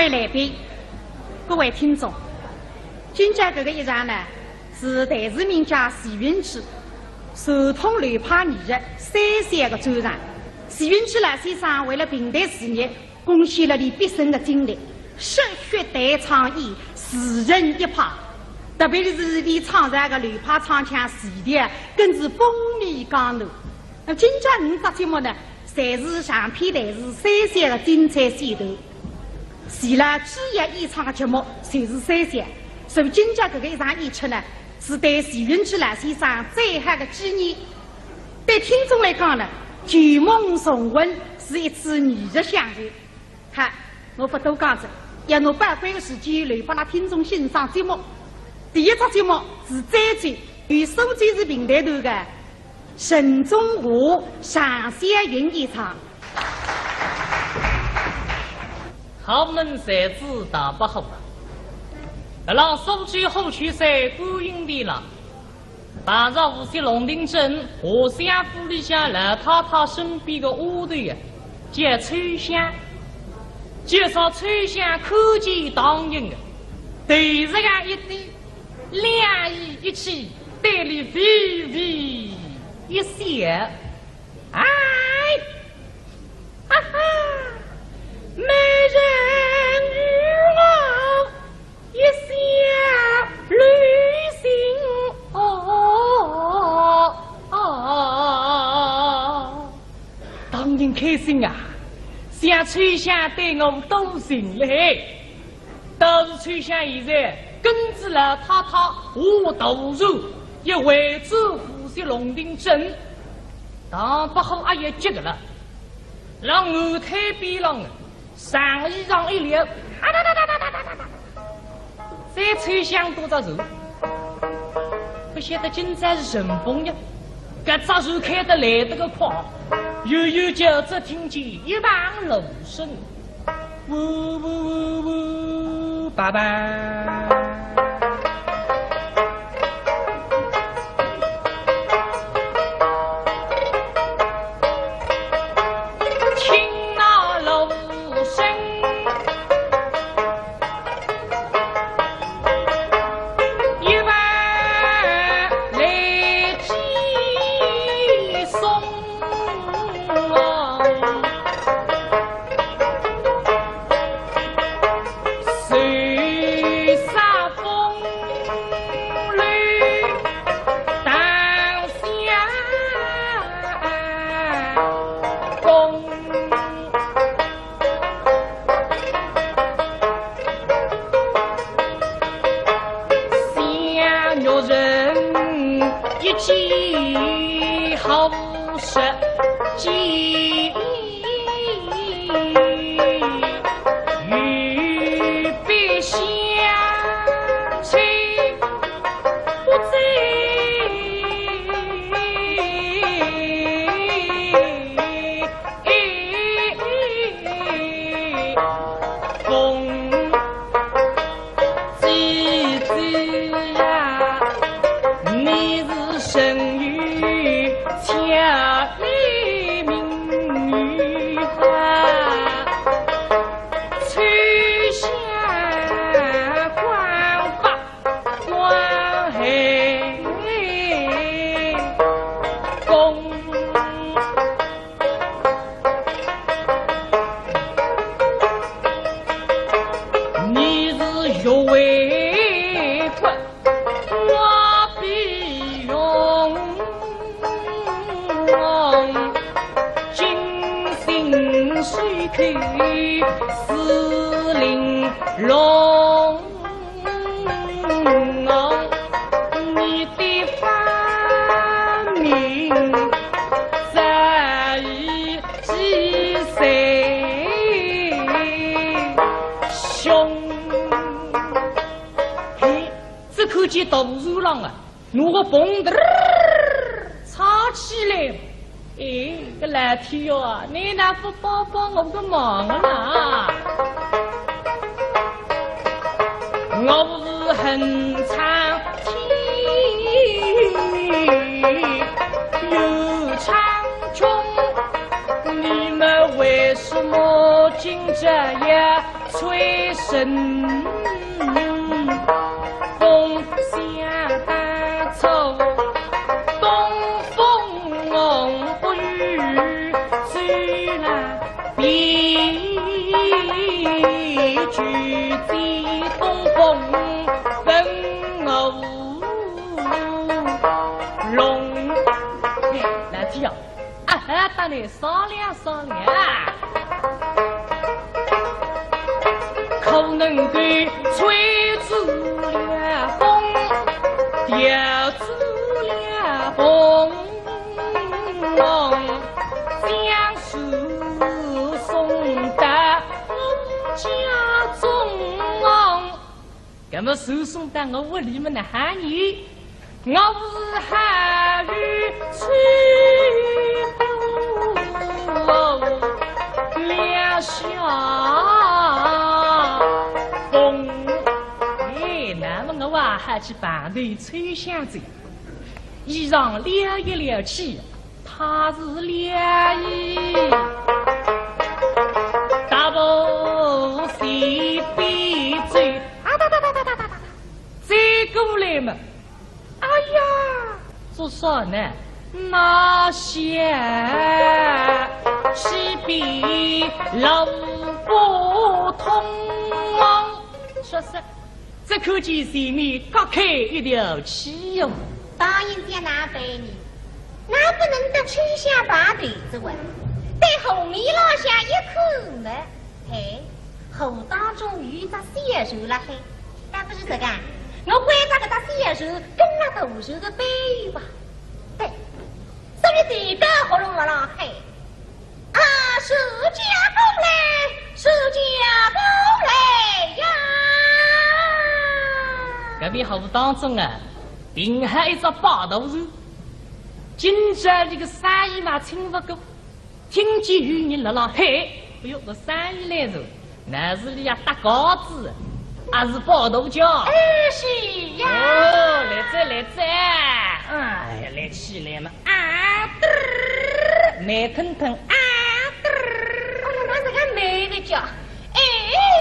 位来宾，各位听众，今朝这个一场呢，是台市名家徐云芝传统流派艺术33个专场。徐云芝老先生为了平台事业，贡献了你毕生的精力，热血弹唱演，四人一派。特别是你唱这个流派唱腔系列，更是风靡江南。那今朝5只节目呢，侪是上片台视33个精彩线头。除了专业演唱的节目，就是33。所以今朝这个一场演出呢，是对徐云芝老先生最后的纪念。对听众来讲呢，旧梦重温是一次艺术享受。看，我不多讲着，要拿宝贵的时间留给那听众欣赏节目。第一只节目是最最与苏州市平台团的沈中华、尚先云演唱。豪门才子大不好啊！让苏州后区赛观音殿了，打着无锡龙亭镇河乡府里向老太太身边的屋头啊，叫翠香，介绍翠香可见当人的，对这样一对。两人一起，对里微微一笑，哎，哈哈，美人与我一笑旅行，当然开心啊！像翠香对我多心嘞，倒是翠香现在。跟着老太太我投入一回走无锡龙亭镇，当不好也急的了，让我台边上上衣裳一撩，再吹响多少手，不晓得今朝是什么风呀？这只手开得来得个快，悠悠叫只听见一旁楼声，呜呜呜呜，爸爸。为什么今这夜吹吹笙，风下大草，东风不雨，吹来碧菊在东风分我龙。来听啊，当你商量商量。可能给吹住了风，吊住了风，将手送到家中。那么手送到我屋里面的喊你，我是喊雨吹不了下。我还去板头吹响子，衣裳撩一撩起，他是撩衣，大步西北追，追过来嘛，哎呀，做啥呢？那些西北路不通，说是。这口气前面各开一条气哟！当然在那背呢，那不能得吹下把对子问，在后面落下一口嘛。嘿，后当中遇着小手了嘿，但不是这个，我关着个他小手跟那头手的背吧。对，所以这个喉咙了嘿，啊，守家公来，守家公来呀！隔壁后当中啊，定下一只八头人，今朝这个生意嘛请不过，听见有人了喊，哎呦，我生意来着，那是你呀打稿子，还是八头叫？是呀。哦，来来起来嘛，慢腾腾，哦，那是个美的叫。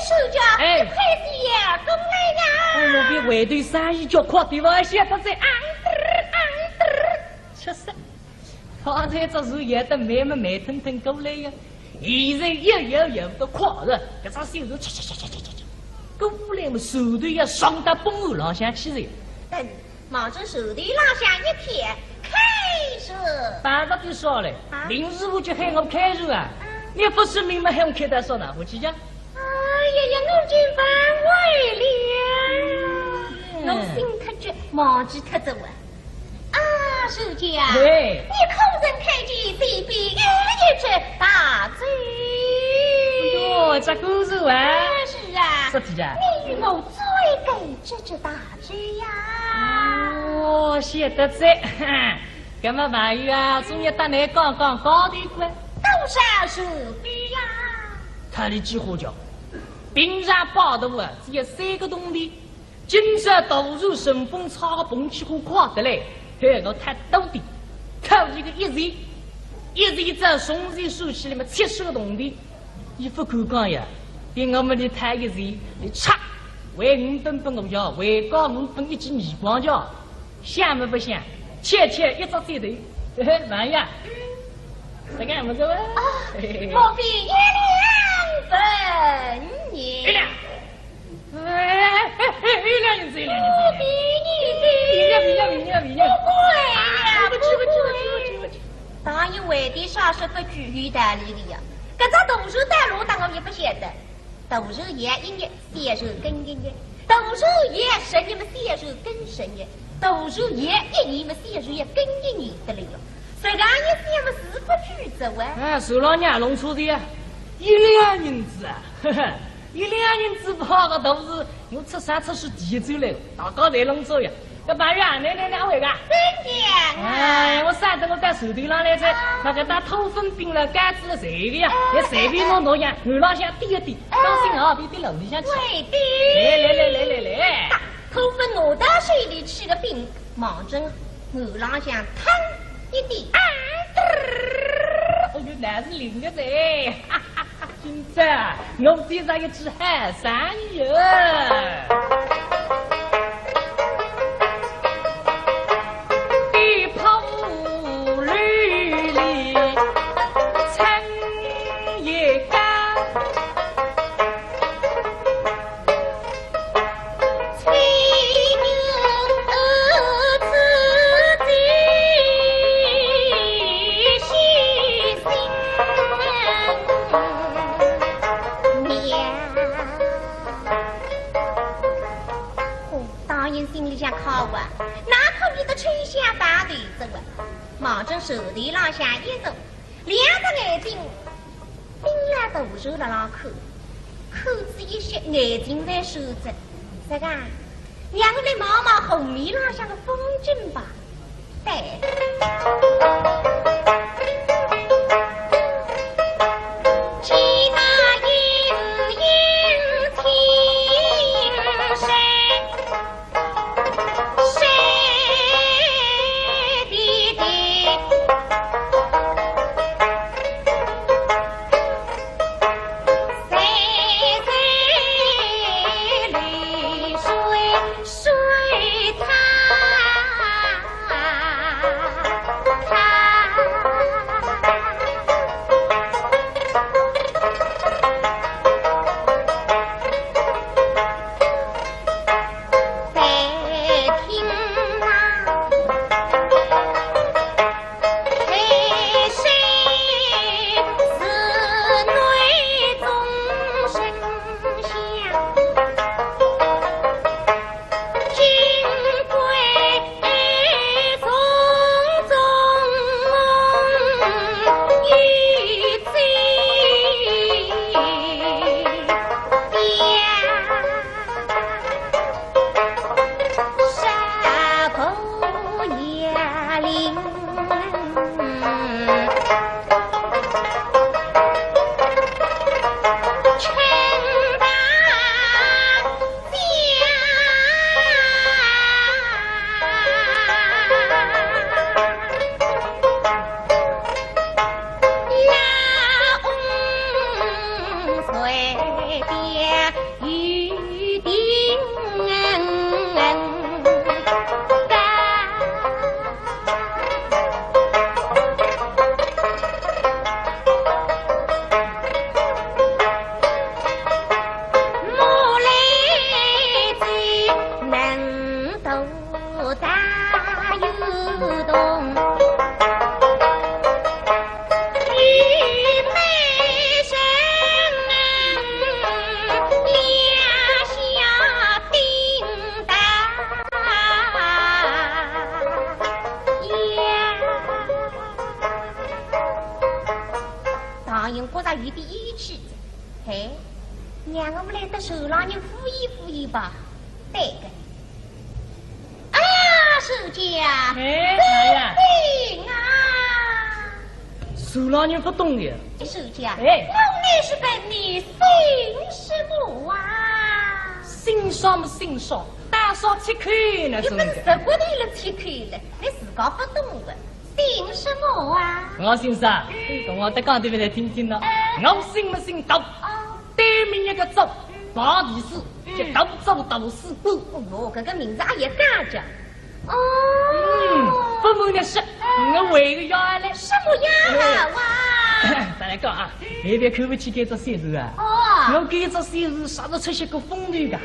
手脚快些呀，过来呀！我比外头生意叫快点吧，现在在确实，刚才这时也得慢腾腾过来呀。现在有的快了，这张手头过来嘛，手头要双到崩后浪下去了。等忙着手头浪下一撇，开始。半个就说了，临时我就喊我开始啊，你不是明白喊我开单说哪？我去讲。哎呀，我就反胃了，我心特绝，忘记特着我。啊，书家，对，你空人开机，随便一出大嘴。哟，这故事啊！是啊，是的呀。你与我最给这大嘴呀！哦，写得在，干嘛朋友啊？终于到你刚刚高的关，多少手臂呀？他的计划叫。平常八头啊，只有3个洞的，今朝投入顺风草个蹦起火快得来，嘿，我太多的，靠一个一人在松人竖起来嘛，70个洞的，你不敢讲呀？比我们的太一人，你差，为5吨不我要，为高5分1斤米光叫，想么不想？切一只嘴头，嘿嘿，玩呀，这个么子哇？莫非1两分银？1两银子，我比你贵呀，不贵。当然外地少说不举于大理的呀，搿只动手带路当我也不晓得。动手也1日，小手跟1日；动手也10日嘛，小手跟10日；动手也1年嘛，小手也跟1年得了。这个意思嘛是不举着哇？手老娘弄出的呀，1两银子啊，呵呵，1两银子跑个都是我出山出去地走来，大家在弄走呀。这半月来回个。真的。哎，我晓得我在手头上来着，那个打土粉饼了，杆子了随便呀，你随便弄样，我老想点一点，当心啊，别在楼底下去。对的。来，土粉挪到水里吃个饼，忙着我老想腾一点。哦哟，那是灵个噻，哈哈哈。现在我身上一只海山鱼。手里落下一走，两个眼睛冰了都收了老口，口子一闭，眼睛在收着。这个，两个人毛毛红米落下个风筝吧，对。不懂的，手家，我乃是本你姓什么啊？姓啥么姓啥，大少吃口那种的。你们十骨头了吃口了，你自个不懂的，姓什么啊？我姓啥？我在讲对不对？听听了，我姓么姓窦，对面一个周，八地市，叫窦周窦四姑。哦，这个名字也大着。哦，不瞒的是，我为个丫来。什么丫哇？再来讲啊，那边可不去给这小子啊？哦，我给这小子啥子出些个风流的？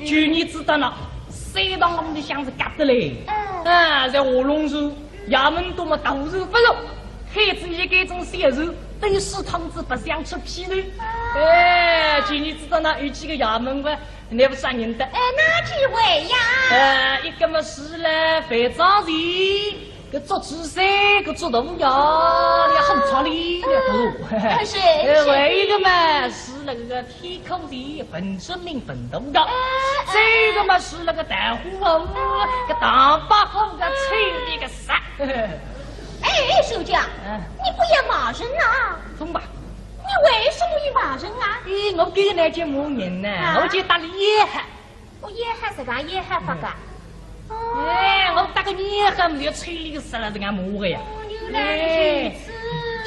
就你知道了，谁当我们的箱子夹的嘞？在下龙州衙门多么豆肉不肉，孩子一个种小肉，对死汤子不想吃皮肉。就你知道那有几个衙门不？那不算人的。哪几位呀？一个嘛是了肥皂人。个做主噻，个做东窑，你很操力的都。是。为一个嘛是那个铁口的本证明本东窑，这个嘛是那个大虎王，个大把好个吹的个啥。首长，你不要骂人啊！懂吧？你为什么要骂人啊？我给那件么人呢？我就打厉害。我也害是干也害不干。我打个你还没有吹你个死了，这个么个呀？原来如此。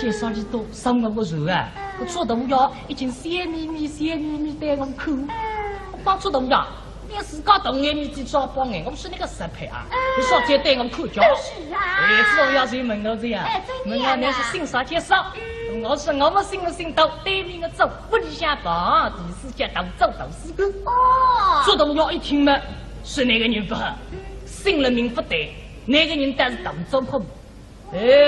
介绍的多，伤我不熟啊！我做东药已经笑眯眯对我看，我帮做东药。你自家动眼面子找帮眼，我不是那个适配啊！你说这对我们看教？是啊。这种要谁问我这样？问我那是姓啥介绍？我说我们姓到对面的走，屋里向房，第四节到走到四个。哦。做东药一听嘛，是那个人不好，姓了名不对，那个人但是动作不。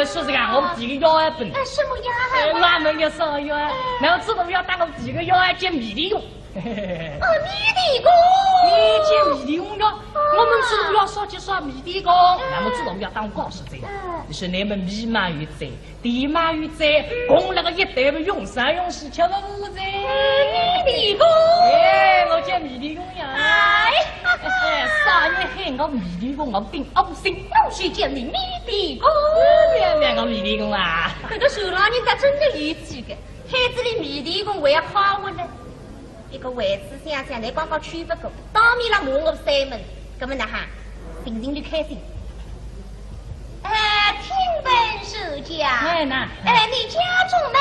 说这个我们几个药啊本。什么药啊？俺们要啥药啊？然后做东药打我们几个药啊，见米粒用。米粒功。你见米粒功药，我们知道要少去耍米粒功，那么知道要当告示者，就是你们米马鱼仔、地马鱼仔，供那个一代不用三用四吃不不仔。米粒功。我见米粒功呀。啥人喊我米粒功，我顶恶心。我是见你米粒功。别我米粒功啊！这个手老人家真的理解的，孩子的米粒功为好我呢。一个位置想想，你刚刚去不够，当面了骂我三门，那么呢哈，心情就开心。听闻受教，你家中呢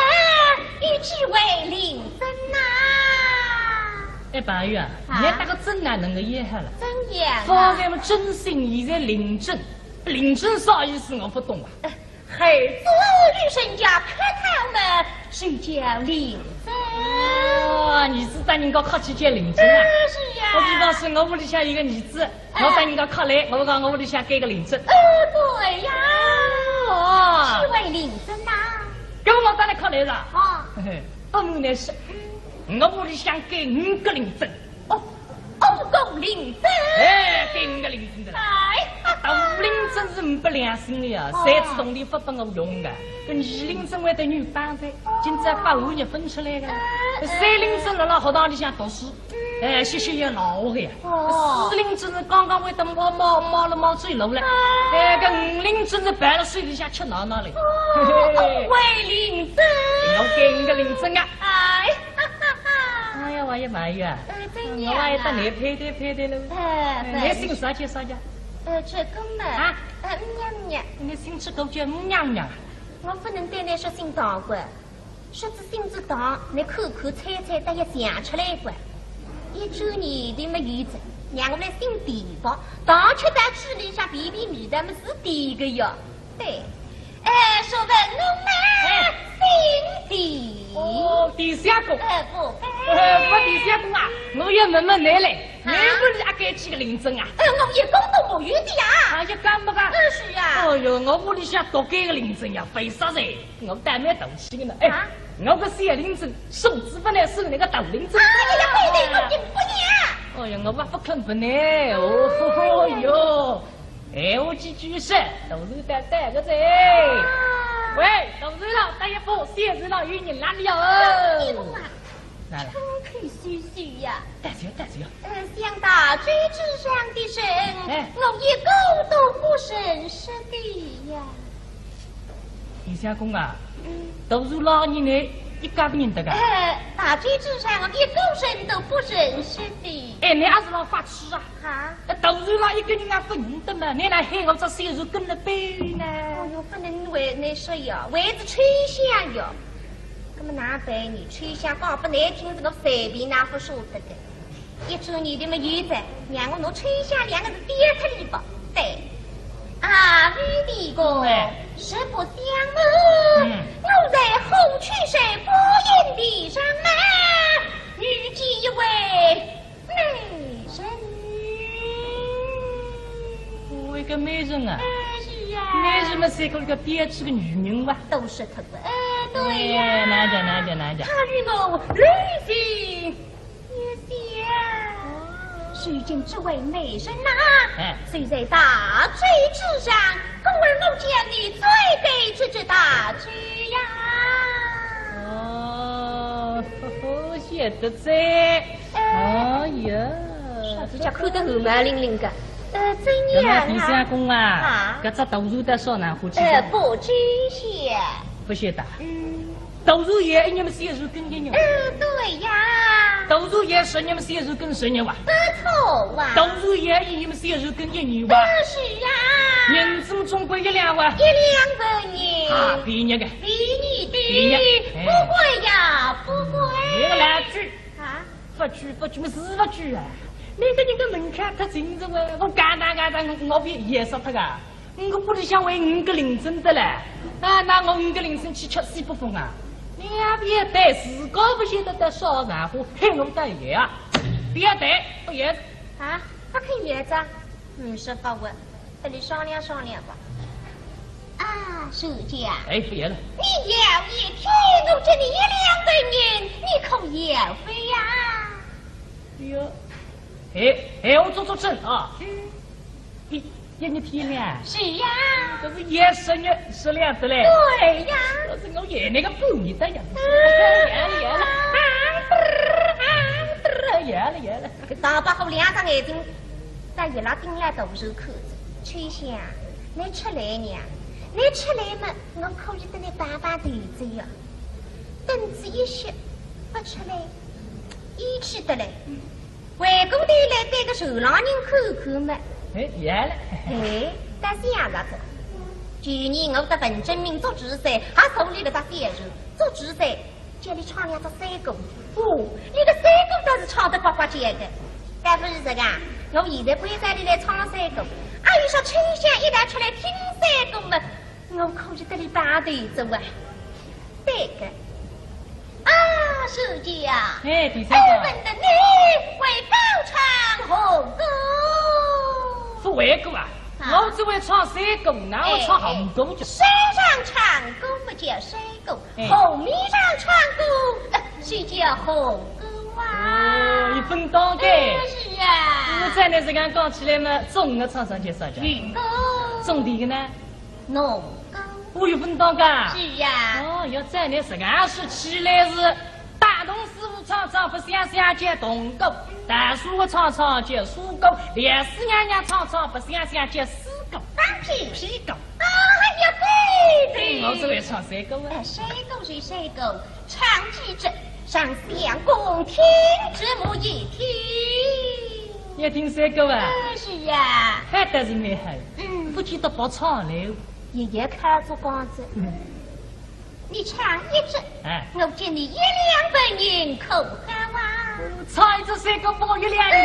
与之为邻僧呐？白玉啊，你那个真哪能够厉害了？怎样？方才我们真心现在领证，领证啥意思我不懂啊。孩子与神家客套们，谁叫领证？你是带人家考去接领证啊？是呀。我比方说，我屋里向一个儿子，我带人家考来，我讲我屋里向给个领证。对呀。是为领证呐。跟我带来考来了。我们那是，我屋里向给5个领证。5个领证。给5个领证的。到5领证是不良心的呀，3次动力不帮我用的。跟2领证为的女班子，今朝把5月分出来的。3领证了学堂里向读书，学也老的呀。4领证是刚刚为的冒水路了，个5领证是摆了水里向吃闹闹嘞。为领证。我给5个领证啊。哎呀，我也满意啊。我还到你配对喽。你姓啥叫啥叫？这个嘛，娘，你姓这个叫娘。我不能对你说姓唐官，说是姓子唐，你口猜大家想出来过。一周年的没有子，让我们姓地方，唐吃在吃里上比米的么是第一个哟。对，说问侬嘛，姓地。地下公。不地下公啊，我要问问你嘞。你屋里也该几个领证啊？我一讲都没有的呀。一讲不讲？是呀。我屋里向多给个领证呀，费啥子？我带蛮大气的呢。我个小领证，手指不能收那个大领证。你要背我就不呀。我不肯不呢。我几句说，都是带个子。喂，都是了，大一步，写字了，与你哪里有？来了。口虚呀。带谁？想大嘴之上的神，我一个都不认识的呀。地下公啊，都是老年人一家不认得个。大嘴之上，我一个人都不认识的。你还是老发痴啊？都是老一个人也不认得嘛，你来喊我这小人跟了背呢？我不能为你说呀，为着吹响哟。那么哪背你吹响讲不难听，是我随便哪不说得的。一周年的么有子，让我弄吹响2个字点他里吧。对，玉帝公，实不相瞒，我在红曲山播音地上嘛，遇见一位美人。一个美人啊！是呀。美人嘛，是一个别致的女人吧？都是他的。对呀。哪家？他与我履行一相。谁见这位美人呐？虽在大罪之上，故而我将你罪给这大罪呀。写得在。这家看得后毛淋淋的。怎样啊？地下公啊，这豆乳的少男伙计。不知晓。不晓得。豆乳爷，你们写入跟一牛。对呀。豆乳爷是你们写入跟谁牛啊？错啊。豆乳爷你们写入跟一牛啊？是啊。人中总归1两万。1两半年。啊，比你个。比你的。不贵呀，不贵。那个来句。啊？不句么是不句啊？那个门槛太紧着喂，我简单，我比也说他个。我不里想为5个零真的嘞。啊，那我5个零真去吃西不风啊？两边带自个不晓得得烧然后黑龙带爷啊，别带不爷啊，不看爷子，50把握，和你商量商量吧。啊，书记啊，哎，不爷了，你要一天我这里1两半年，你可要非呀？哎，我做证啊，你天亮？是呀，这是也10两子嘞。对呀，这是我爷那个半年的样子。爷了。大把后2张眼睛，在一拉顶来都是口子。崔香，你出来呀？你出来嘛，我可以跟你把对子呀。等子一歇，不出来，一起得来。外公的来带个手郎人看看嘛。哎，爷了。哎，但是呀，老子，去年我的文征明做主赛，还手里了打电视做主赛，这里唱2只3公。哦，你的3公倒是唱得呱呱叫的。该不是这个，我现在关在里来唱3公。阿姨说春香一旦出来听3公嘛，我可以得你把对子啊。对个。啊，书记呀！哎，第3个。问的你为高唱红歌。是外公啊，我只会唱3公，然后唱红公就。山上唱歌不叫山歌，后面上唱歌是叫红歌啊。哦，一分当该。是啊。我在那时间讲起来嘛，中的唱上去啥叫？运歌。中的呢？农歌。我有分当该。是呀。哦，要在那时间说起来是大同师傅唱不像叫动歌。大叔我唱叫苏狗，连四娘娘唱不像叫死狗，放屁狗。啊，呀对。我只会唱3狗啊。3狗是3狗，唱几阵，上相公听这么一听。要听3狗啊？是呀。还得是蛮好。不记得不唱了。爷爷看着光子。你唱一阵，我给你1两半银口好啊！唱一支3狗不过1两银子。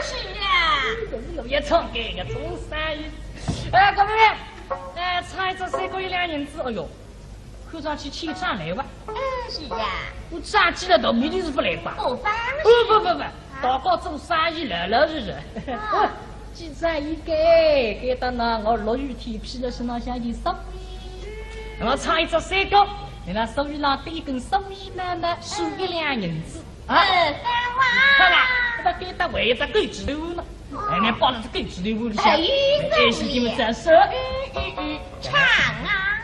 是啊，这是我也唱给个中山一。哎，各位，唱一支3狗1两银子，哎呦，看上去欠账来哇。是啊，我账记了头面的是不来吧？不放不，祷告做生意老实。记账一该到那我落雨天披了身上像一手。我唱一支3狗。你那手艺上对一根手艺妈妈数1两银子啊！看啦，他给他围着狗指头呢，你抱着这狗指头里向，哎，兄弟们站手，唱啊！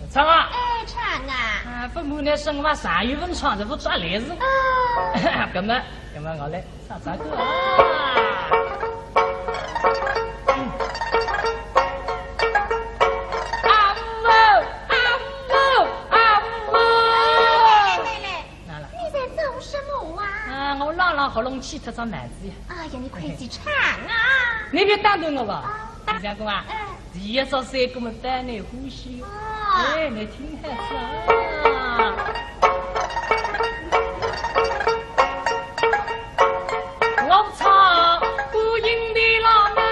唱啊！哎，唱啊！父母呢生活3月份唱这副抓来是，那么我来唱这个啊！喉咙气特张奶子呀！哎呀，你快去唱啊！你别打断我吧，李相公啊！第一首3狗们单内呼吸，哎，你听下子啊！我唱孤影的浪漫，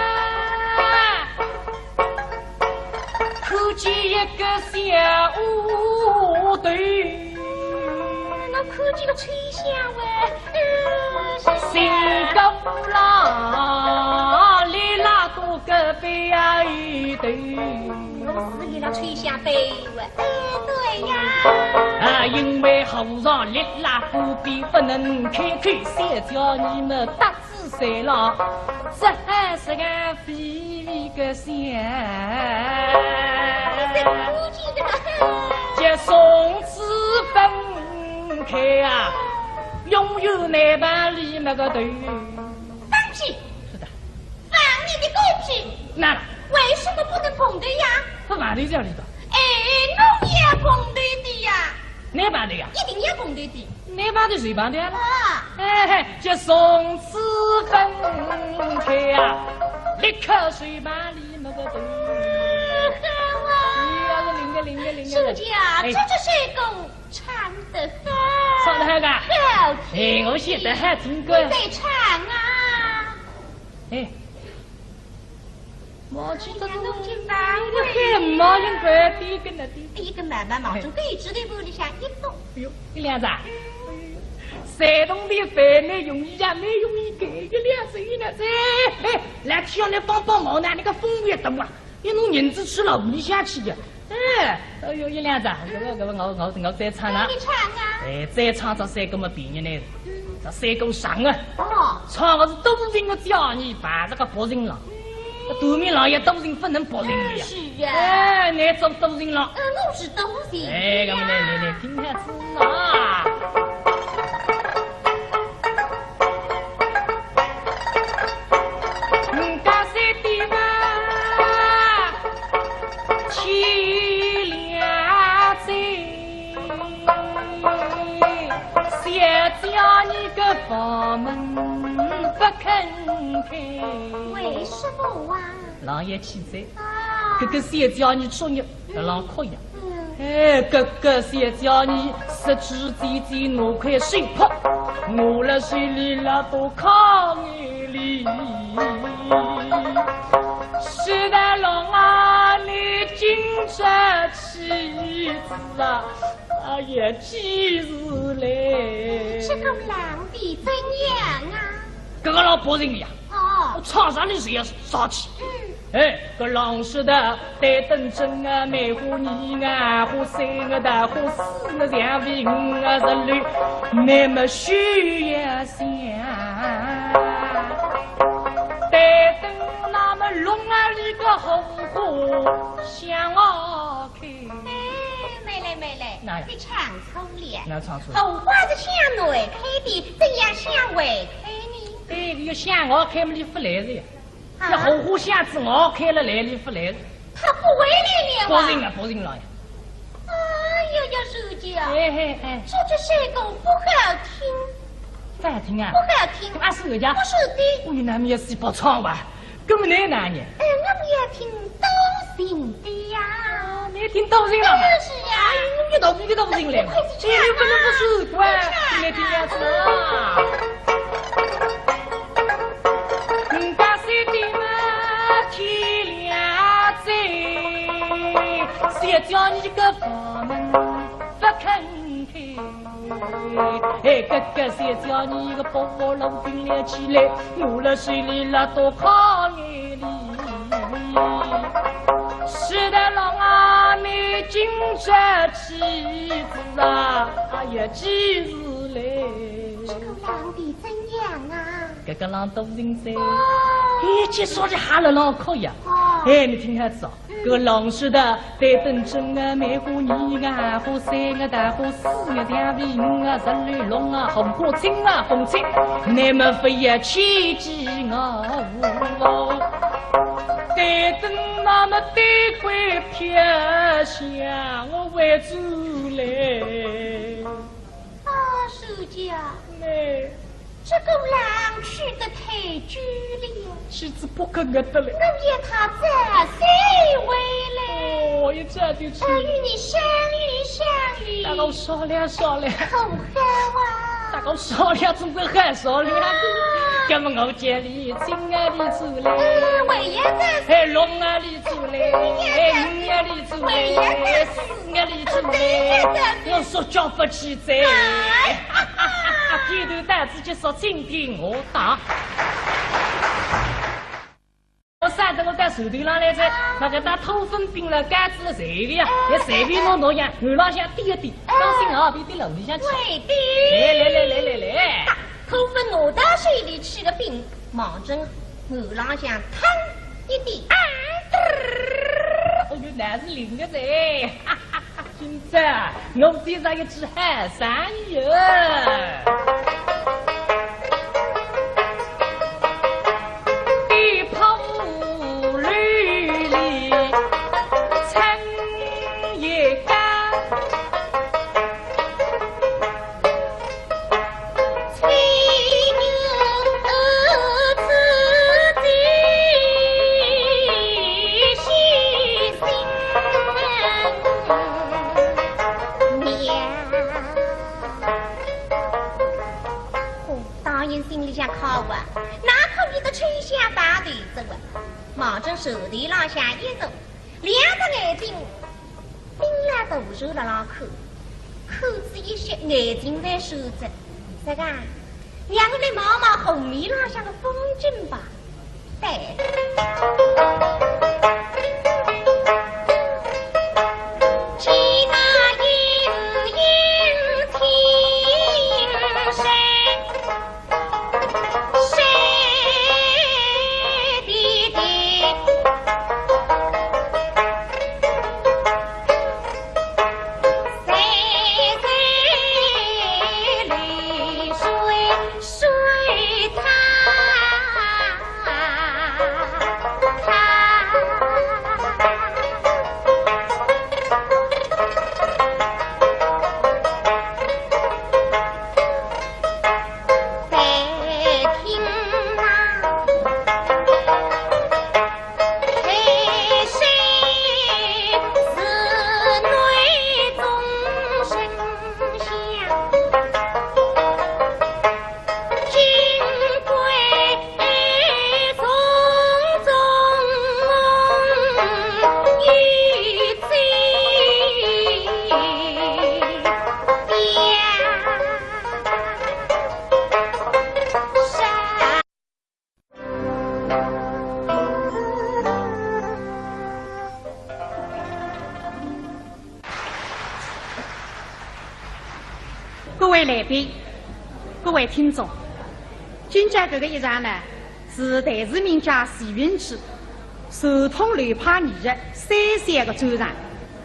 看见一个小舞队，我看见个吹响喂。新狗郎，里拉多个背啊一对，我是给他吹响背喂。对呀。因为后上力拉不比不能开三叫你们打字谁了？这是个飞飞个响。这从此分开啊！拥有那般里那个头。放屁！是的。放你的狗屁！那为什么不能捧对呀？不反对这样的。哎，我也捧对的呀。哪办的呀？一定要捧对的。哪办的谁办的呀？哎，这从此分开啊！立刻谁办里那个头。书家，这是公唱得好，唱得好个？好听。我写得还挺good。你再唱啊！哎，我记得弄进班很毛人怪第一个那的。一个慢慢毛从对指的屋里下一动。哎呦，你俩子，山东的饭呢容易呀，没容易给个两岁呢。哎，来替我来帮忙呢，那个风也大啊，你弄银子吃了屋里下去的。哎呦，一两子，我再唱了。你唱啊！哎，再唱这三个么别人呢？这三个上啊！哦，唱的是都人的叫你把这个博人了。杜明老爷都人不能博人的呀！是呀。哎，那种都人了。我是都人。哎，我们来听下子啊！家山的嘛，凄凉在，想叫你个房门不肯开。为什么啊？老爷气在，啊，哥哥想叫你出入，让哭呀。哎，哥哥想叫你失去最拿块水泡，我了水里了都靠眼里。是的，龙啊，你今朝妻子啊，也几时来？这个狼的怎样啊？哥哥老婆人呀，哦，床上的谁要杀气？哎，个狼似的，带灯针啊，梅花泥啊，花三个大花四个两尾五个十六，那么虚呀香。带灯那么笼啊里个红花向我开。哎，没来，你唱错了。哪唱错了？红花是向内开的，怎样向外开呢？哎，要向我开嘛，你不来的呀。这红花箱子我开了来，你不来？他不回来了啊！不认了呀！哎呀，书记啊！哎，这山歌不好听，不好听啊！不好听！啊是的呀！不是的。我们那边也是一包唱吧，根本没哪年。哎，我们也听都行的呀。你听都行了嘛？是呀。你都不行了。这你不是乖，你听呀子啊！天亮在，谁叫你个房门不肯开？哎，哥哥，谁叫你个把我楼顶亮起来？我了水里了都靠眼里。是的，龙啊，你今朝妻子啊，也几时来？这个狼的怎样啊？这个狼都人在。哎，这说的哈了浪可以啊！哎，你听下子哦，个狼似的，带灯针啊，梅花泥啊，花三个大花四个两尾五啊，十六龙啊，红花青啊，红青，那么非要千机我无带灯那么带鬼飘香，我为主来。啊，书记啊，哎。这个狼去得太久了，妻子不可得了。我也他咋谁回来？哦，一这就去。我与你相遇。大家商量。好啊！大家商量，总归还商量。那么我家里金啊里出来，我也在。哎，龙啊里出来，哎，鱼啊里出来，四啊里出来，我说叫不起在。低头担子就说今天我打，我三着我在手头上来着，那个打头粉饼了，杆子了随便呀，也随便弄弄呀，岸浪向点一点，当心啊，别在楼底下去。对的。来，头粉挪到水里吃个饼，忙着岸浪向腾一点。哦哟，那是另个噻，哈哈哈！今朝我地上一只海山哟。往正手地浪下一走，两个眼睛冰了大手了老口，口子一吸，眼睛在收着。这个两个人毛毛红米浪下的风筝吧，对。各位来宾，各位听众，今朝这个一场呢，是台市名家徐云芝手痛流派艺术33个专场。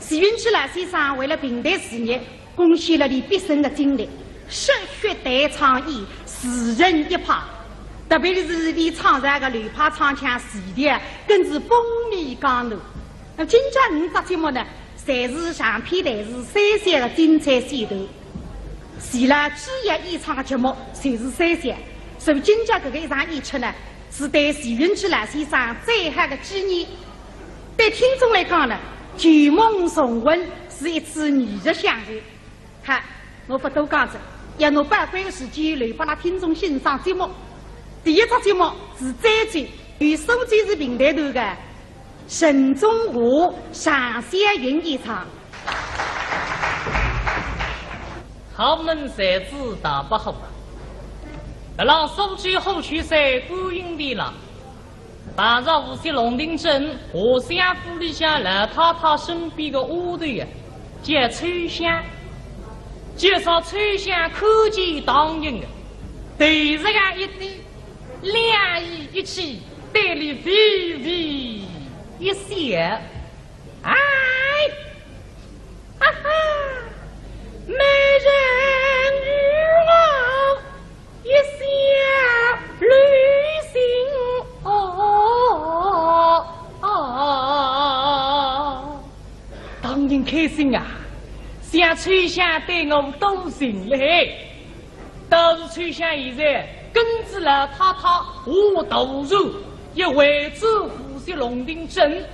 徐云芝老先生为了平台事业，贡献了你毕生的精力，热血大创意，四人一派。特别是你唱这个流派唱腔旋律，更是风靡江南。那今朝5只节目呢，侪是上片台视33个精彩线头。除了主要演唱的节目就是33，所以今朝这个一场演出呢，是对徐云芝老先生最好的纪念。对听众来讲呢，旧梦重温是一次艺术享受。好，我不多讲着，要拿宝贵的时间留给那听众欣赏节目。第一个节目是最近与苏州市平台头的沈中华、常小云演唱。好门才子打不好啊！让苏州后区赛观音地了，把着无锡龙定镇河乡府里向老太太身边的屋头呀，叫翠香，介绍翠香可见当人的，对这样一对，两意一起，对里微微一笑，哎，哈哈。美人与我一笑旅行，当然开心啊！像翠香对我多情嘞，倒是翠香现在跟着老太太我投入，也为主呼吸龙定镇，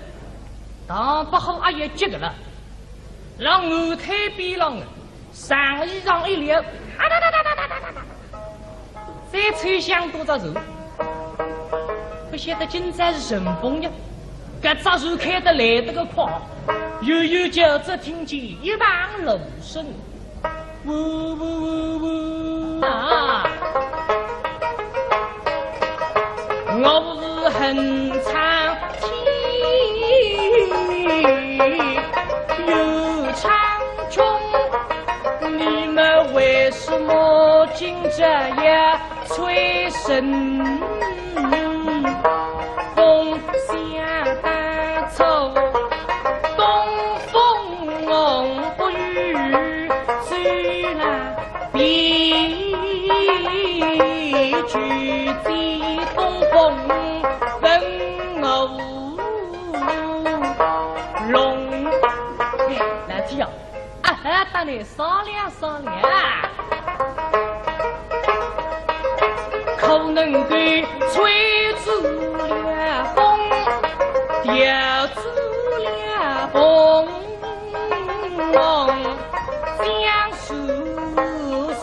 当不好也急的了，让我太边浪了。上衣裳一撩，再吹响多少手？不晓得今朝是什么风呀？搿只手开得来得个快，悠悠就只听见一旁芦声，呜呜呜呜啊！我不是很长听，又唱穷。你们为什么今这夜吹声？风向大草，东风不雨，虽然比举子东风问我龙来听。当你商量商量，可能给吹住了风，吊住了风，将手送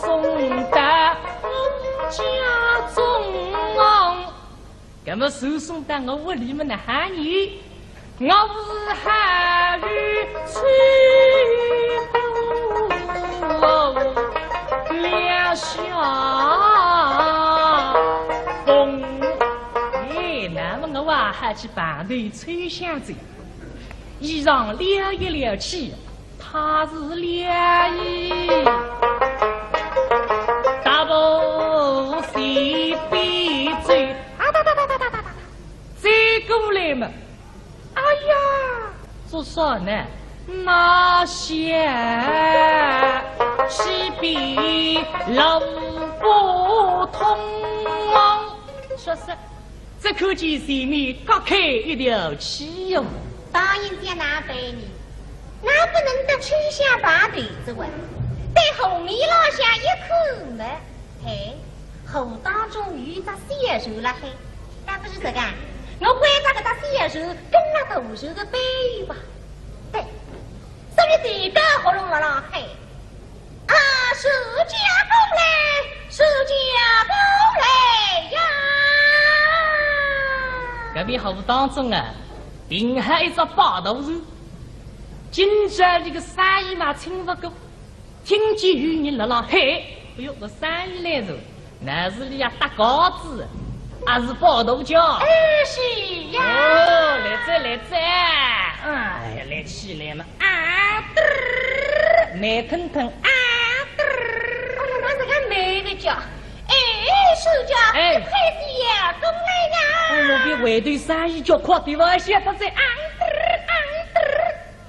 到家中。搿那么输送到我屋里面的汉语，我是汉语吹不了下风。那么我还去办对吹响子，衣裳撩一撩起，他是凉意。大步西北追，追过来嘛！哎呀，做啥呢？那些西北路不通，说是这口气前面各开一条气哟。大人家那辈你，那不能得吃下把对子问，对后面落下一口嘛。嘿，后当中遇着血手了嘿，但不是这个，我关着个他血手跟那斗手的背吧。对，所以这个喉咙了嘿，啊，守家公来，守家公来呀！隔壁后当中啊，定下一只八头肉，今朝这个生意嘛请不够，听见有人了嘿。哎呦，我生意来着，那是你呀打稿子，还是包头家？是呀。哦，来这，哎呀，来起来嘛，慢腾腾，哎呀，那是个美的家，手家，快些呀，过来呀！我比外头生意叫快，对吧？现在在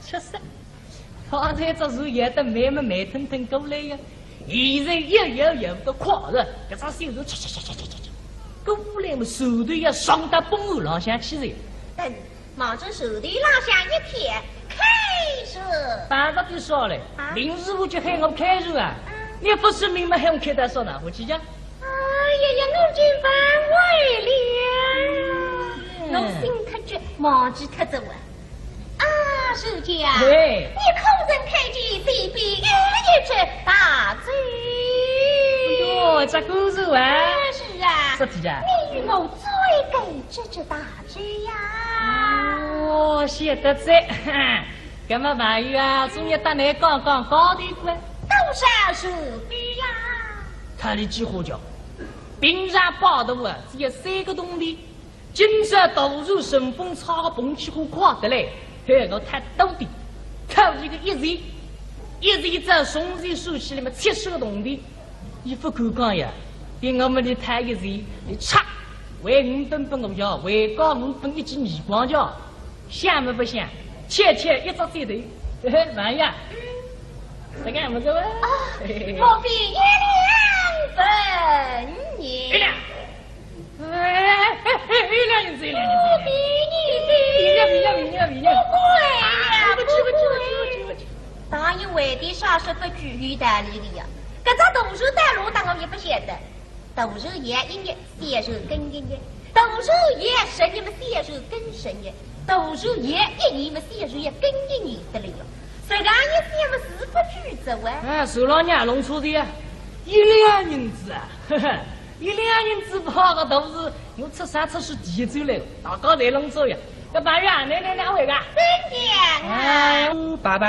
确实，刚才这时也得慢腾腾过来呀。现在有的快了，这张手头过来嘛，手头要上到崩后浪向去了。等忙着手头浪下一片，开始。办着就说了，临时我就喊我开始啊，你不是明白喊我开单说呢？我去讲。哎呀，我就反胃了，我心特绝，忘记特着我。书家，对，你空人开句，随便一只大嘴。哟，这故事啊！是啊，是的啊。你与我最给这只大嘴呀！哦，写得在，干嘛朋友啊？昨日打来刚刚搞的过，多少手笔呀？他的几户叫，平常报的啊，只有3个东西，今朝投入顺风炒个蹦起火快得来。嘿，我太多的，靠一个一日在松水树起里面70个动的，你不敢讲呀？给我们的太一日，你差为5吨本我叫，为高5分1斤米光叫，想不想？切一只嘴头，嘿嘿，玩呀！再看我这位，莫比1两分银，1两，1两银子，1两银子，莫比你当然外地少说不举于大理的呀，搿只动手带路当我也不晓得，动手也一日，写手跟一日，动手也10日么写手跟10日，动手也1年么写手也跟1年的了哟。这个也写么是不举着哇？啊，手老娘弄错的呀，1两银子啊，呵呵，1两银子跑个都是我出山出水地走来，大家在弄走呀。这半月来2位个，真讲啊！爸爸。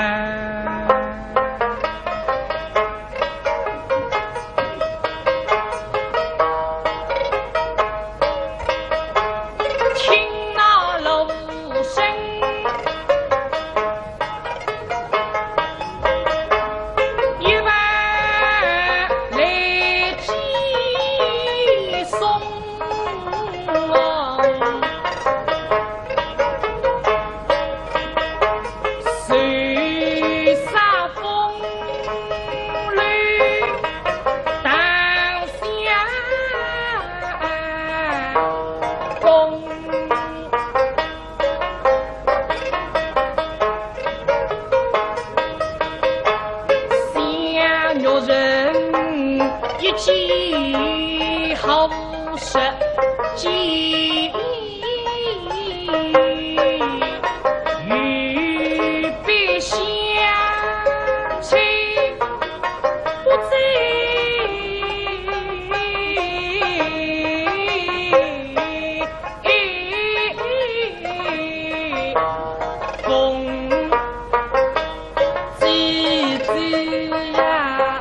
谁杀？风姐姐呀，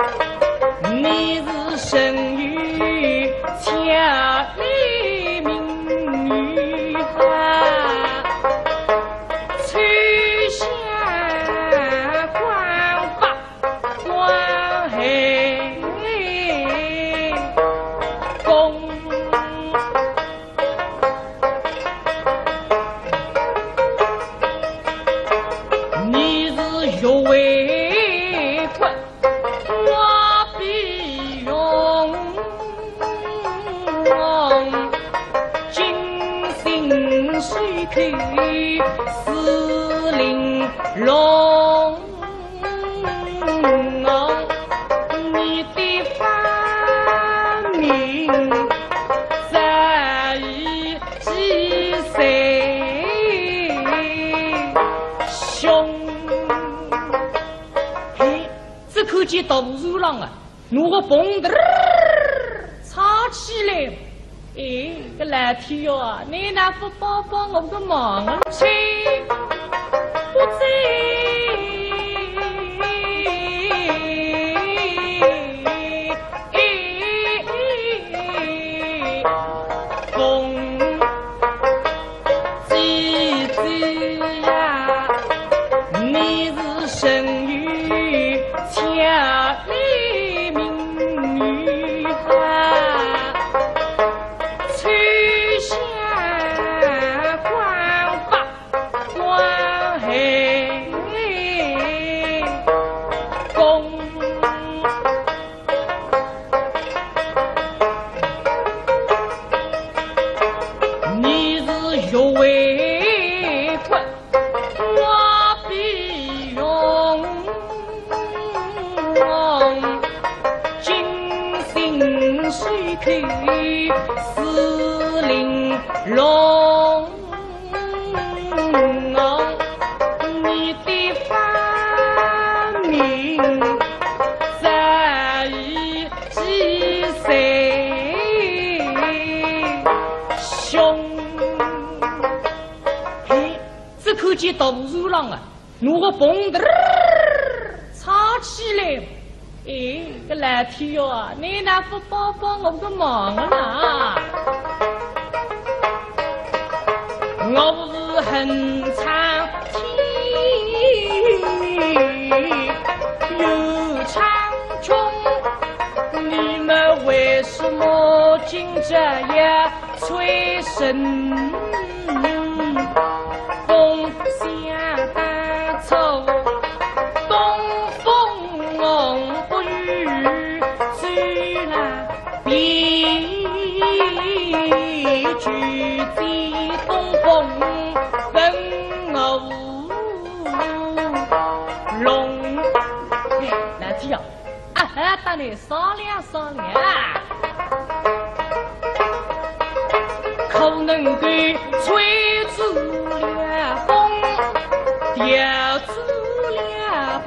你是生于千里名女汉，吹响官发官黑公。你是岳为官，我必用金星水口司令龙，你的发明在于几岁兄？嘿，这口气大如浪啊！如果蹦的吵起来，哎，个蓝天哟啊，你那不帮帮我个忙啊？去，不在。风姐姐呀，你是生于千里名女汉，吹响官发官黑公。你是岳为官，我必用金星水口司令龙，你的发明在于几岁兄？嘿，这口气大如浪啊！如果蹦的吵起来，哎，个蓝天哟啊，你那不帮帮我个忙啊？我不是很长天又长穷，你们为什么今这夜吹笙？风向大草，东风不雨，吹来比举子东风奔我龙。来听啊，大家商量商量，可能给吹出了风，调出了风，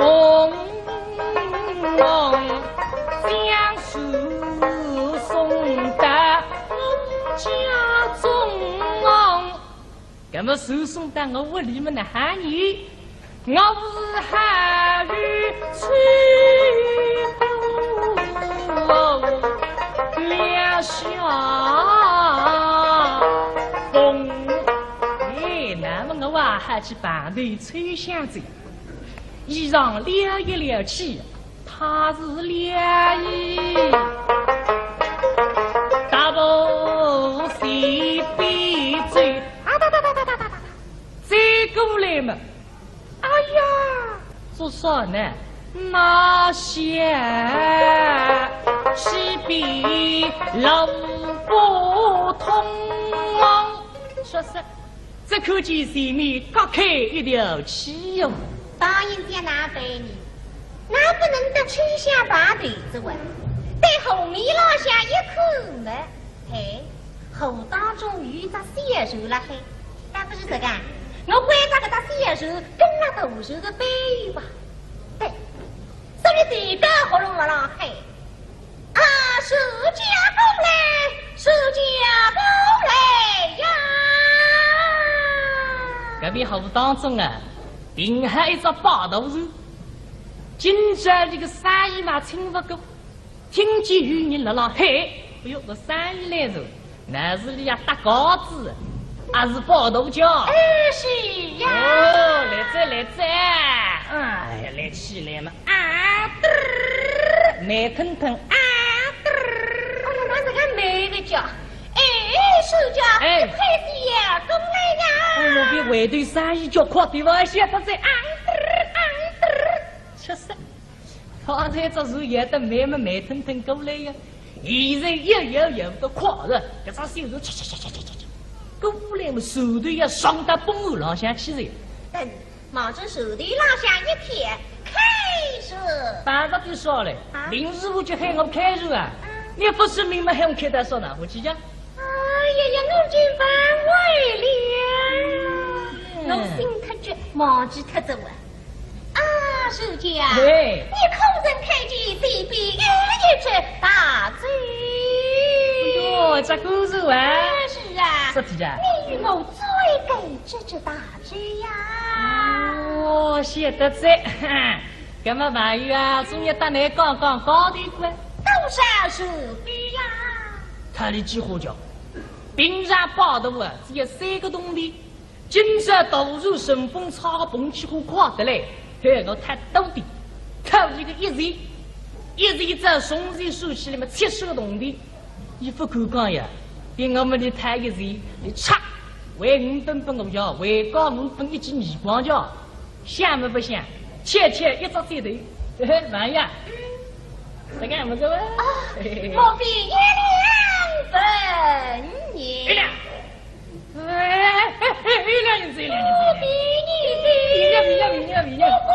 将书送到我家中，那么书送到我屋里面的喊你，我是喊雨吹不了下风。哎，那么我还去办对吹响子，衣裳撩一撩起，他是凉意，大步西北追，追过来嘛。哎呀，做啥呢？那些西北路不通，说是这口气前面各开一条气哟。答应在那陪你，那不能得吹下把对子问，对后面落下一口嘛。嘿，后当中遇着小手了嘿，但不是这个，我关着个他小手跟那头手的背吧。对，所以这个喉咙了嘿，啊，是家公嘞，是家公嘞呀。隔壁河当中啊，定下一只八头蛇，今朝这个生意嘛请不够，听见有人辣辣喊，哎呦，这生意来着，那是你呀打高子，还是八头叫？是呀。哦，来这，哎呀，来起来嘛，慢腾腾，哦，那是个美的叫。手脚，哎，快些呀，过来呀！我比外头生意叫快点吧，现在在确实，刚才这时也得慢腾腾过来呀，现在有的快了，这张手头过来嘛，手头要上到崩后浪向去了。等忙着手头浪向一片，开手。半个就说了，林师傅就喊我开手啊，你不是明白喊我开单说哪回去讲？我进班会了，我心特急，忘记特走啊！啊，书记啊，对，你空人开机这边一只大嘴。哟，这故事啊？是啊，是的啊。你与我最给这只大嘴呀！哦，写得在，干嘛朋友啊？总要到你刚刚高的关，多少手臂呀？他的计划叫。平常八头啊，只有3个洞的，今朝投入顺风草个蹦起火快得来，嘿，我太多的，靠一个一人在松树树起里面70个洞的，衣服够光呀，比我们的太一人，你差，为5本本我叫，为高5本一记米光叫，想么不想？切一只手头，嘿嘿，玩呀，这个么子哇？莫比1两分。1两，哎，1两银子，1两银子，我比你的，比不贵。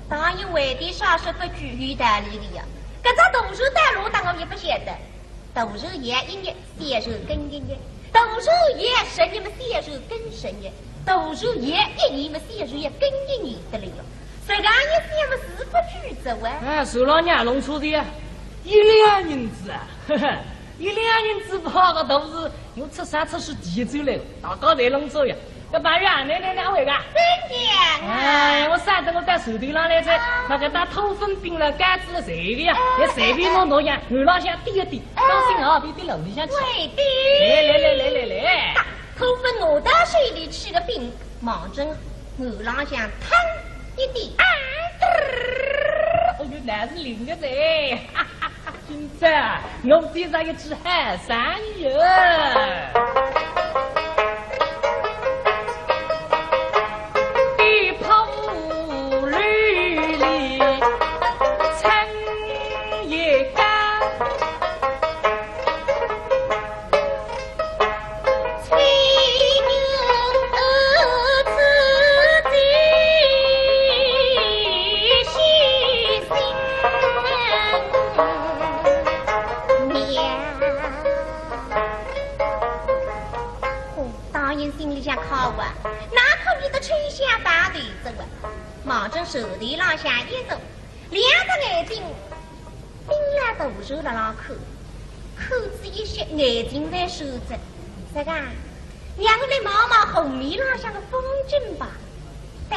当然外地少是不举于代理的呀，搿只动手带路当我也不晓得，动手也一日，写手跟一日，动手也10日么写手跟10日，动手也1年么写手也跟1年的了哟。这个也写么是不举走啊？哎，手老娘弄错的呀，1两银子啊，呵呵。1两银子跑个都是我出山出水地走来，大家在弄走呀。这半月来回个。真的啊！哎，我三着我带手头上来着，那个打土粉饼了，杆子了，谁的呀？你随便弄样，我老想点一点，当心啊，别在楼底下去。对的。来，土粉挪到水里吃个饼，忙着我老想腾一点。哦哟，那是另个噻，哈哈哈！今朝我这上一只海参哟。手里浪下一走，2个眼睛冰了大手了浪口，口子一吸，眼睛在收着。这个2个人毛毛红米浪下的风筝吧，对。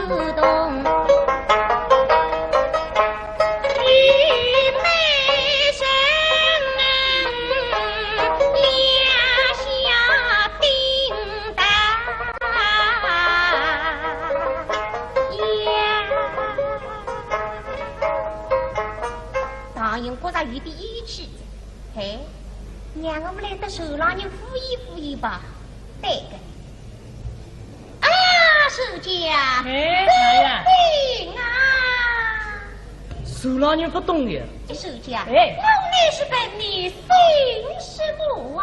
动。与第一起，嘿，让我们来到手老人敷衍吧。对个，哎呀，手家，哎，对啊，手老人不懂的。手家，哎，我乃是本你姓什么啊？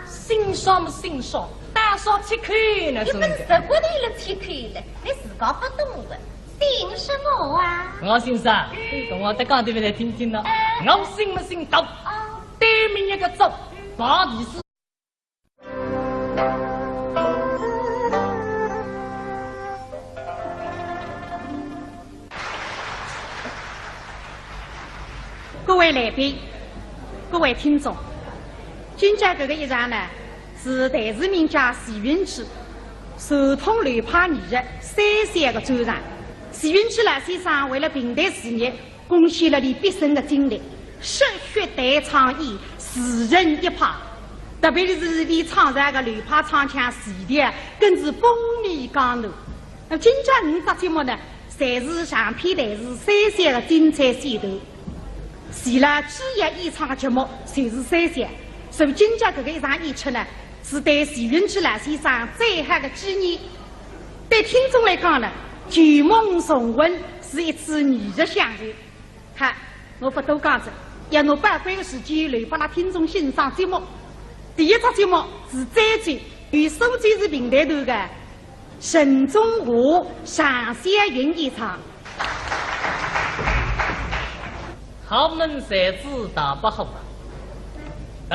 姓啥么姓啥，大少吃口呢，你们什么都了吃口了，你自个不懂的。姓什么啊？我姓啥？我在讲对面来听听了。我姓么姓周？对面一个周，把地是。各位来宾，各位听众，今朝这个一场呢，是台市名家徐云芝手痛流派艺术33个周场。徐云芝老先生为了平台事业，贡献了你毕生的精力，热血弹唱演，四人一派。特别是你唱这个流派唱腔旋律，更是风靡江南。那今朝5只节目呢，侪是上片台视33个精彩线头。除了专业演唱的节目，就是33。所以今朝这个一场演出呢，是对徐云芝老先生最后的纪念。对听众来讲呢，旧梦重温是一次艺术享受。好，我不多讲了，要拿宝贵的时间留给听众欣赏节目。第一只节目是再见，与苏州市平台团的沈中华、尚小云演唱。豪门才子大不好啊！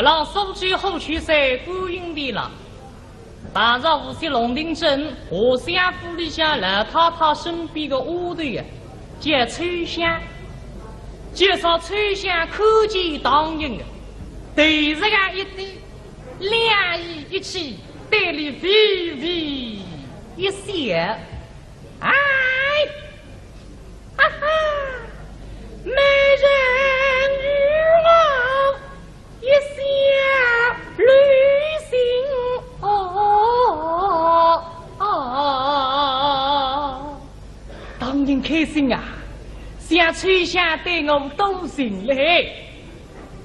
让苏州后区赛观音的了。当着无锡龙亭镇河乡府里向老太太身边的屋头啊，叫翠香，介绍翠香可见当人啊，对这样一对，两人一起，对里微微一笑，哎，哈哈，美人与我一笑旅行当然开心啊！像翠香对我多心嘞，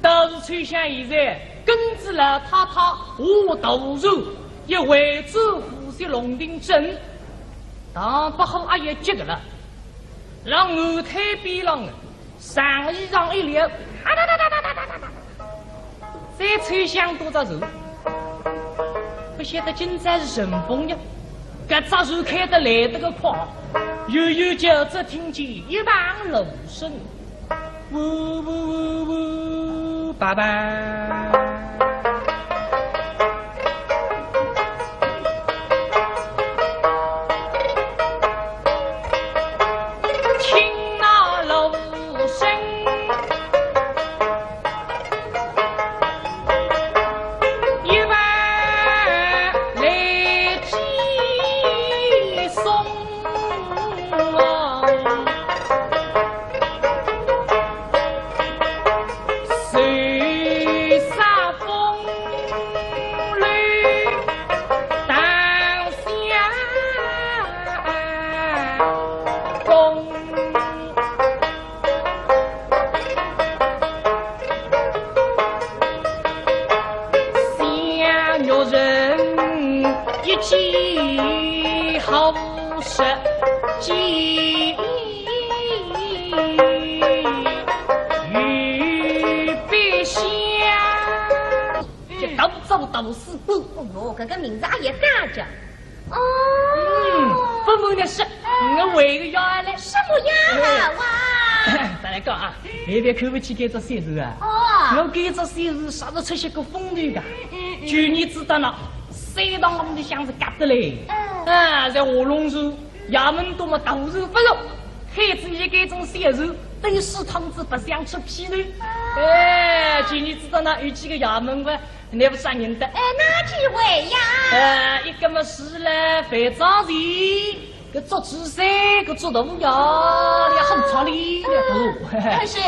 都是翠香现在跟着老太太我投入，也为走无锡龙亭镇，当不好也急个了，让我台边上上衣裳一撩，再翠香多着手，不晓得今朝是什么风呀？搿只手开得来得个快，悠悠叫只听见一旁楼声，呜呜呜呜，爸爸。这个名字也大着哦。不瞒的是，我为个要来什么呀？哇！再来讲啊，那边看不起这只小手啊。哦。我这只小手啥子出些个风流的。去年知道了，3趟我们的箱子夹得嘞。啊，在卧龙树，衙门多么投入不入，孩子一个种小手，对死汤子不想吃皮头。哎，去年知道了有几个衙门吧？你不算认得？哪几位呀？一个嘛是了范章人，个做主噻，个做动物呀，你很操理的不？是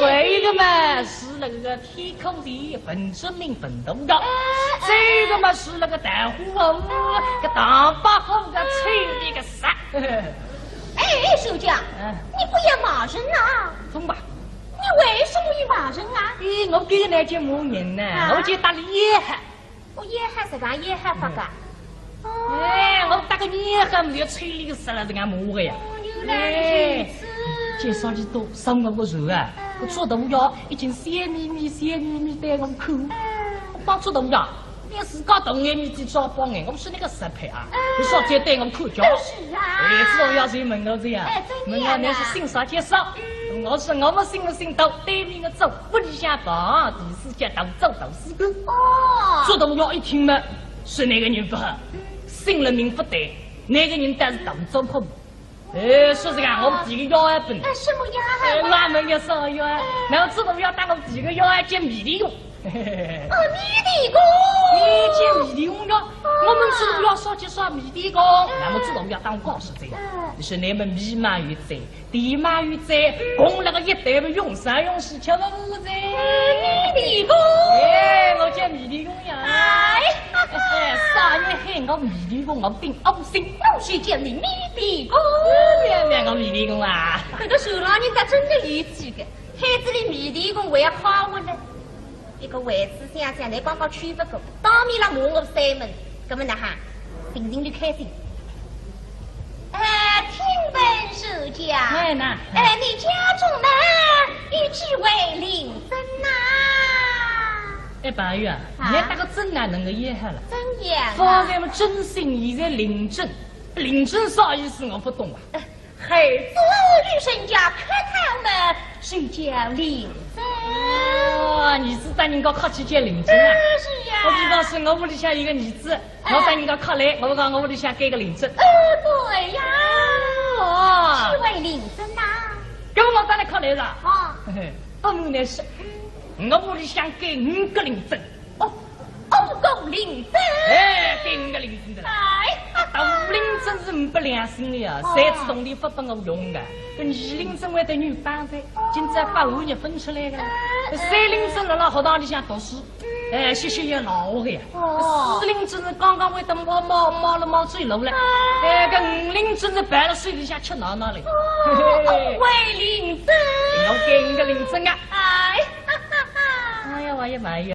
为一个嘛是那个铁口的本证明本动物，这个嘛是那个大虎王，个大把虎个吹的个啥？哎，守将，你不要骂人呐！懂吧？你为什么要骂人啊？咦，我给那件木人呢，我就打你野汉。我野汉是干野汉法噶？哎，我打个野汉，没有吹你个死了这个木个呀！哎，介绍的多，伤我热啊！我做动物呀，已经咸咪咪带我口，我帮做动物呀。你自家动眼，你自己帮眼，我不是那个适配啊！你说这对我口交？是啊。哎，知道要谁问我这样？问我那是姓啥介绍？我说我们姓到，对面的走，不理想房，第四节到走到四个。哦。做动物要一听嘛，是那个人不好，姓了名不对，那个人但是动作不。哎，说这个，我们几个要本。什么呀？俺们要啥药啊？然后做动物要打我们几个药啊，捡米的用。米地公，你捡米的用呀？我们知道要说就说米地公，那么知道要当告是这样，就是你们米马与贼，地马与贼，共那个一代的用三用四，瞧不不贼。米地公，哎，我捡米地公呀！哎，啥人喊我米地公，我顶恶心，我是叫你米地公。两个米地公啊！这个手老人家真的理解的，孩子的米地公为好我呢。一个位置想想，你刚刚取不够，当面了骂我三门，根本的哈，心情就开心。听闻守将，你家中呢与几位领僧呐？哎，白玉啊，你打个针啊，能够厉害了。怎样？方才们真心现在领证，领证啥意思我不懂啊。孩子与神家客套们，谁叫领证？哦，儿子带人家考去见领证啊？是呀。我比方说，我屋里向一个儿子，我带人家考来，我讲我屋里向给个领证。对呀。哦。几位领证呐？给我带来考来了。啊。我们那是，我屋里向给5个领证。5个领证。哎，给5个领证的。哎，五领证是不良心的呀，3次动力不帮我用的。跟2领证还得女班噻，今朝把5日分出来的。3领证了学堂里向读书，学习也老的呀。4领证是刚刚为得冒水路了，个5领证是摆了水里向吃闹闹嘞。为领证。要给5个领证啊！哎，哎呀，我也没有。